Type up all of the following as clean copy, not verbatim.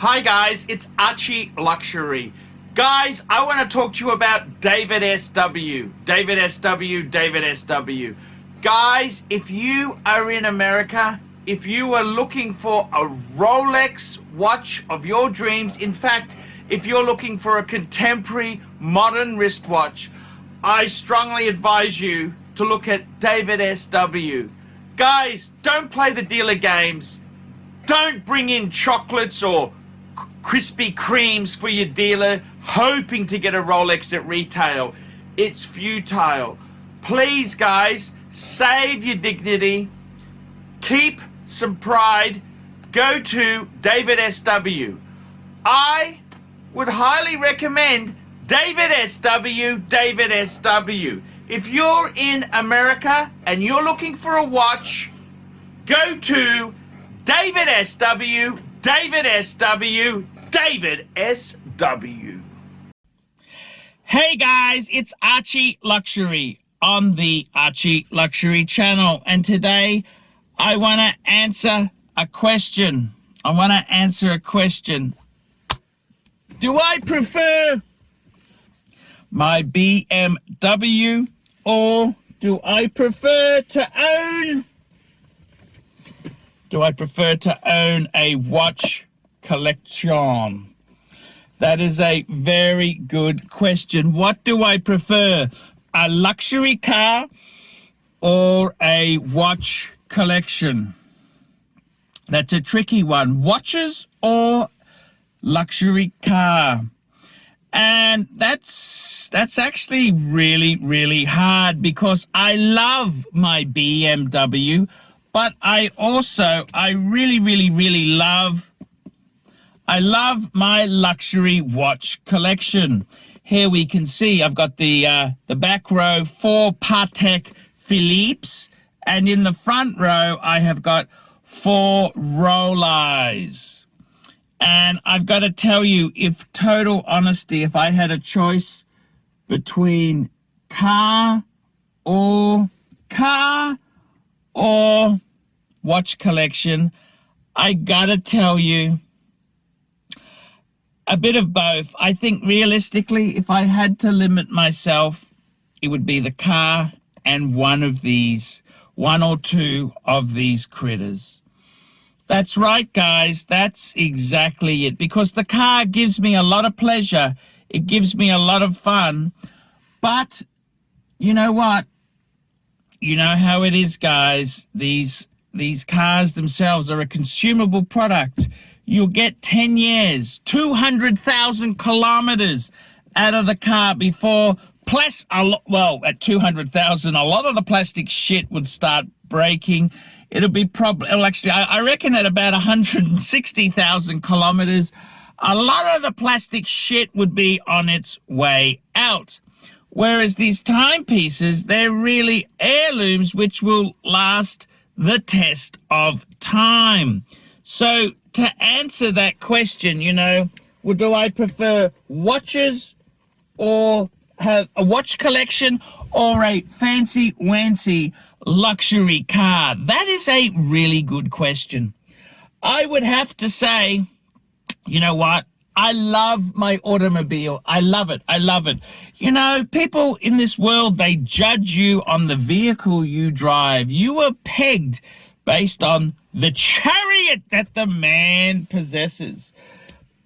Hi guys, it's ArchieLuxury. Guys, I want to talk to you about David SW. David SW, David SW. Guys, if you are in America, if you are looking for a Rolex watch of your dreams, in fact, if you're looking for a contemporary modern wristwatch, I strongly advise you to look at David SW. Guys, don't play the dealer games. Don't bring in chocolates or Krispy Kremes for your dealer hoping to get a Rolex at retail. It's futile. Please, guys, save your dignity. Keep some pride. Go to David SW. I would highly recommend David SW, David SW. If you're in America and you're looking for a watch, go to David SW, David SW, David SW. Hey guys, it's ArchieLuxury on the ArchieLuxury channel, and today I want to answer a question. Do I prefer my BMW or do I prefer to own a watch collection? That is a very good question. What do I prefer? A luxury car or a watch collection? That's a tricky one. Watches or luxury car? And that's actually really hard, because I love my BMW, but I really love my luxury watch collection. Here we can see I've got the back row 4 Patek Philippe's, and in the front row I have got 4 Rolex. And I've got to tell you, if total honesty, if I had a choice between car or watch collection, I gotta tell you, a bit of both. I think realistically, if I had to limit myself, it would be the car and one or two of these critters. That's right, guys. That's exactly it. Because the car gives me a lot of pleasure. It gives me a lot of fun. But you know what? You know how it is, guys. These cars themselves are a consumable product. You'll get 10 years, 200,000 kilometers out of the car before, at 200,000, a lot of the plastic shit would start breaking. It'll be I reckon at about 160,000 kilometers, a lot of the plastic shit would be on its way out. Whereas these timepieces, they're really heirlooms which will last the test of time. So to answer that question, do I prefer watches or have a watch collection or a fancy-wancy luxury car? That is a really good question. I would have to say, you know what? I love my automobile. I love it. People in this world, they judge you on the vehicle you drive. You are pegged based on the chariot that the man possesses.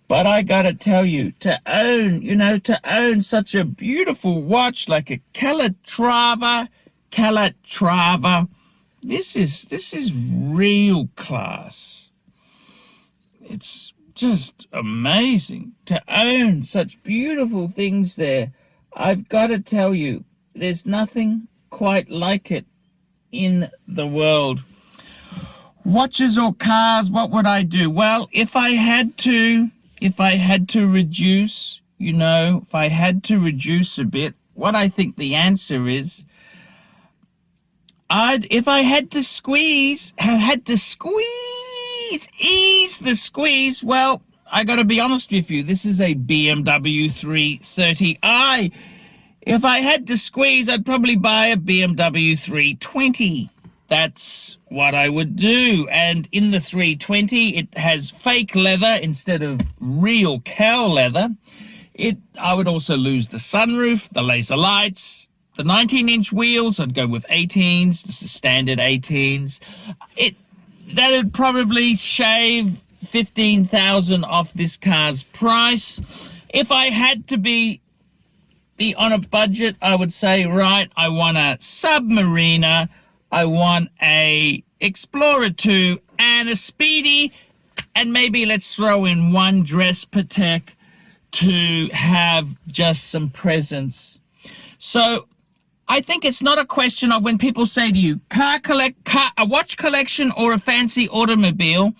But I gotta tell you, to own such a beautiful watch like a Calatrava, this is real class. It's just amazing to own such beautiful things there. I've got to tell you, there's nothing quite like it in the world. Watches or cars, what would I do? Well, if I had to reduce, a bit, what I think the answer is, if I had to ease the squeeze, well, I got to be honest with you, this is a BMW 330i. If I had to squeeze, I'd probably buy a BMW 320. that's what I would do. And in the 320, it has fake leather instead of real cow leather. I would also lose the sunroof, the laser lights, the 19-inch wheels. I'd go with 18s. This is standard 18s. That would probably shave $15,000 off this car's price. If I had to be on a budget, I would say, right, I want a Submariner, I want a Explorer 2 and a Speedy, and maybe let's throw in one Dress Patek to have just some presents. So I think it's not a question of when people say to you, a watch collection or a fancy automobile.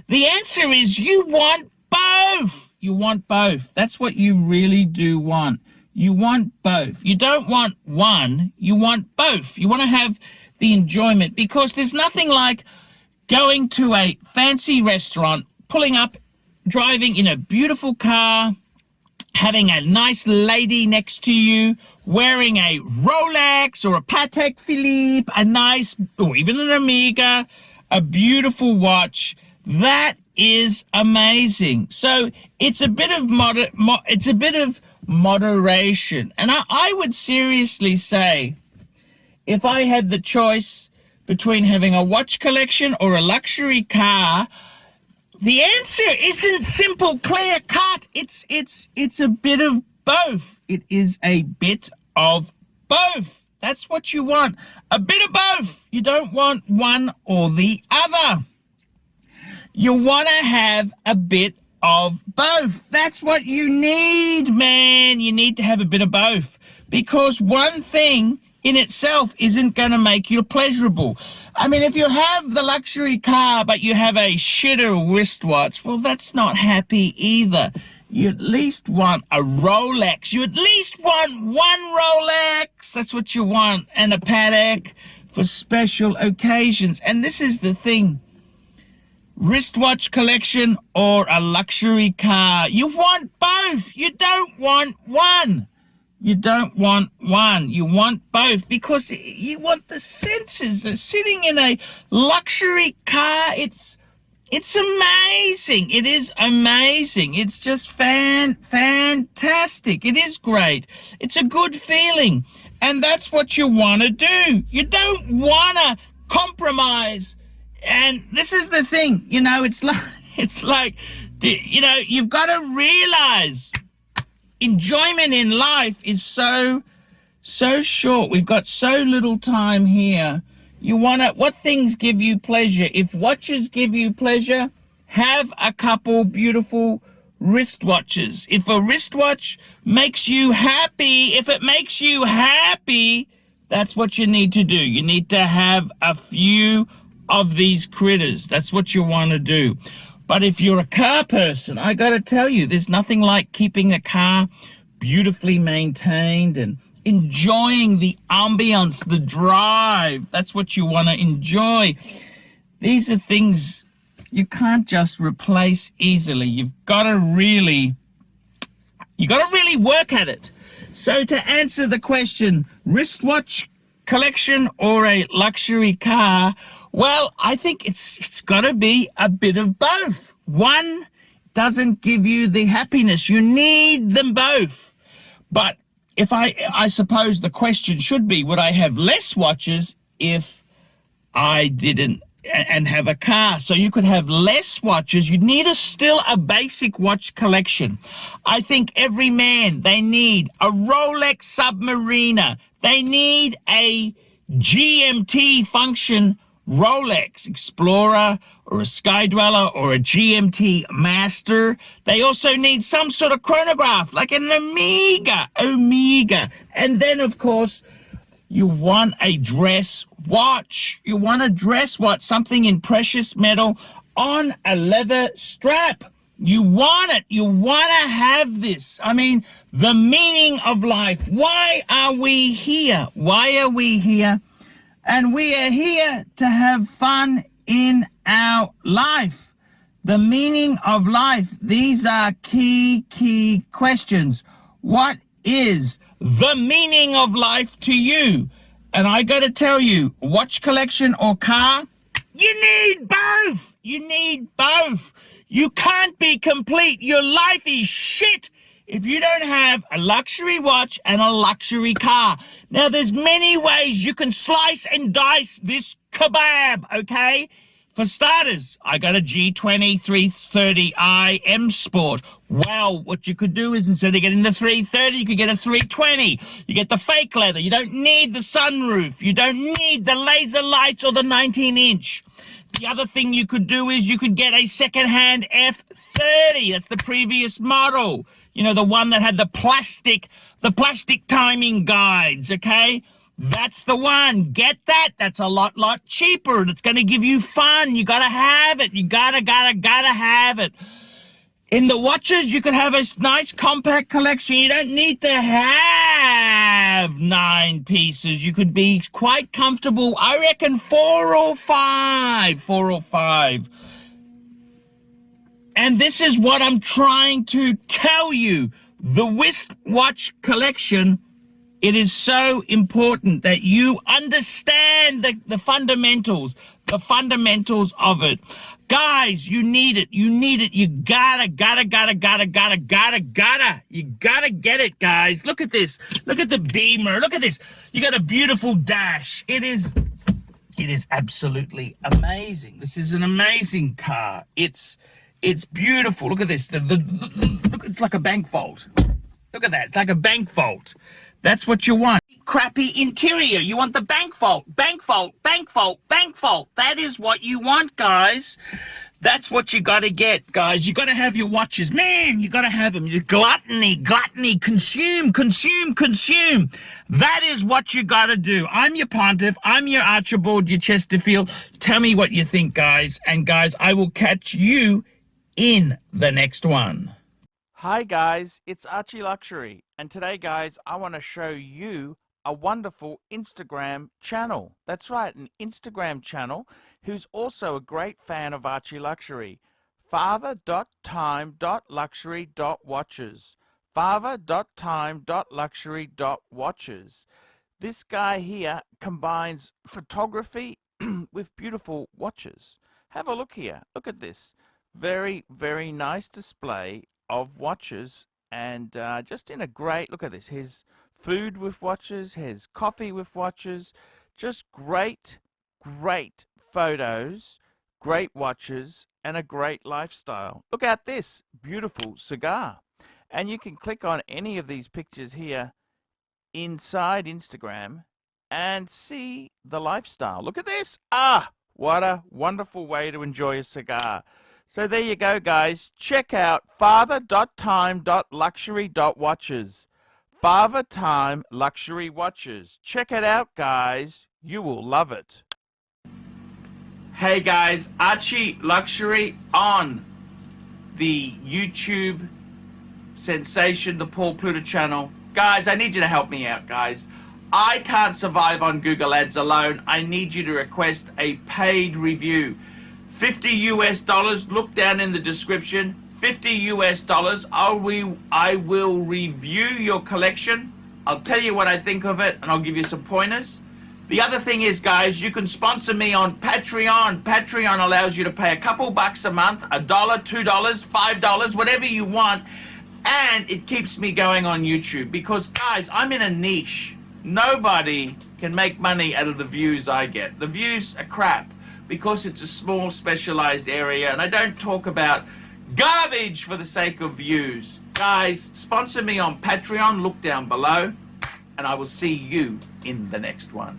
The answer is you want both. You want both. That's what you really do want. You want both. You don't want one. You want both. You want to have the enjoyment, because there's nothing like going to a fancy restaurant, pulling up, driving in a beautiful car, having a nice lady next to you, wearing a Rolex or a Patek Philippe, a nice, or even an Omega, a beautiful watch. That is amazing. So it's a bit of moderation. And I would seriously say, if I had the choice between having a watch collection or a luxury car, the answer isn't simple, clear cut. It's a bit of both. It is a bit of both. That's what you want. A bit of both. You don't want one or the other. You want to have a bit of both. That's what you need, man. You need to have a bit of both, because one thing in itself isn't going to make you pleasurable. I mean, if you have the luxury car, but you have a shitter wristwatch, well, that's not happy either. You at least want a Rolex. You at least want one Rolex. That's what you want. And a Patek for special occasions. And this is the thing. Wristwatch collection or a luxury car. You want both. You don't want one. You don't want one. You want both, because you want the senses. Sitting in a luxury car, it's amazing. It is amazing. It's just fantastic. It is great. It's a good feeling. And that's what you want to do. You don't want to compromise. And this is the thing, it's like, you've got to realize enjoyment in life is so short. We've got so little time here. What things give you pleasure? If watches give you pleasure, have a couple beautiful wristwatches. If a wristwatch makes you happy, that's what you need to do. You need to have a few of these critters. That's what you want to do. But if you're a car person, I got to tell you, there's nothing like keeping a car beautifully maintained and enjoying the ambience, the drive. That's what you want to enjoy. These are things you can't just replace easily. You've got to really work at it. So to answer the question, wristwatch collection or a luxury car, well, I think it's got to be a bit of both. One doesn't give you the happiness. You need them both. But if I suppose the question should be, would I have less watches if I didn't and have a car? So you could have less watches. You need still a basic watch collection. I think every man, they need a Rolex Submariner. They need a GMT function Rolex Explorer or a Skydweller or a GMT Master. They also need some sort of chronograph like an Omega. And then, of course, you want a dress watch. You want a dress watch, something in precious metal on a leather strap. You want it. You want to have this. I mean, the meaning of life. Why are we here? Why are we here? And we are here to have fun in our life. The meaning of life. These are key questions. What is the meaning of life to you? And I got to tell you, watch collection or car, you need both. You need both. You can't be complete. Your life is shit if you don't have a luxury watch and a luxury car. Now, there's many ways you can slice and dice this kebab, okay? For starters, I got a G20 330i M Sport. Well, what you could do is instead of getting the 330, you could get a 320. You get the fake leather. You don't need the sunroof. You don't need the laser lights or the 19-inch. The other thing you could do is you could get a second-hand F30. That's the previous model. You know, the one that had the plastic timing guides, okay? That's the one. Get that. That's a lot cheaper. It's going to give you fun. You got to have it. You gotta have it. In the watches, you could have a nice compact collection. You don't need to have 9 pieces. You could be quite comfortable. I reckon 4 or 5. And this is what I'm trying to tell you. The wristwatch collection, it is so important that you understand the fundamentals of it. Guys, you need it. You gotta get it, guys. Look at this. Look at the Beamer. Look at this. You got a beautiful dash. It is absolutely amazing. This is an amazing car. It's beautiful. Look at this. Look, it's like a bank vault. Look at that. It's like a bank vault. That's what you want. Crappy interior. You want the bank vault. That is what you want, guys. That's what you got to get, guys. You got to have your watches. Man, you got to have them. You gluttony, consume. That is what you got to do. I'm your Pontiff. I'm your Archibald, your Chesterfield. Tell me what you think, guys. And, guys, I will catch you in the next one. Hi guys, it's ArchieLuxury, and today guys I want to show you a wonderful Instagram channel. That's right, an Instagram channel who's also a great fan of ArchieLuxury. father.time.luxury.watches. father.time.luxury.watches. This guy here combines photography with beautiful watches. Have a look here. Look at this. Very, very nice display of watches, and just in a great, look at this, his food with watches, his coffee with watches, just great photos, great watches, and a great lifestyle. Look at this beautiful cigar, and you can click on any of these pictures here inside Instagram and see the lifestyle. Look at this. What a wonderful way to enjoy a cigar. So there you go, guys. Check out father.time.luxury.watches. Father Time Luxury Watches. Check it out, guys. You will love it. Hey, guys. ArchieLuxury on the YouTube sensation, the Paul Pluta channel. Guys, I need you to help me out, guys. I can't survive on Google Ads alone. I need you to request a paid review. $50 US, look down in the description, $50 US, I will review your collection, I'll tell you what I think of it, and I'll give you some pointers. The other thing is, guys, you can sponsor me on Patreon. Patreon allows you to pay a couple bucks a month, $1, $2, $5, whatever you want, and it keeps me going on YouTube, because, guys, I'm in a niche. Nobody can make money out of the views I get. The views are crap, because it's a small specialized area, and I don't talk about garbage for the sake of views. Guys, sponsor me on Patreon, look down below, and I will see you in the next one.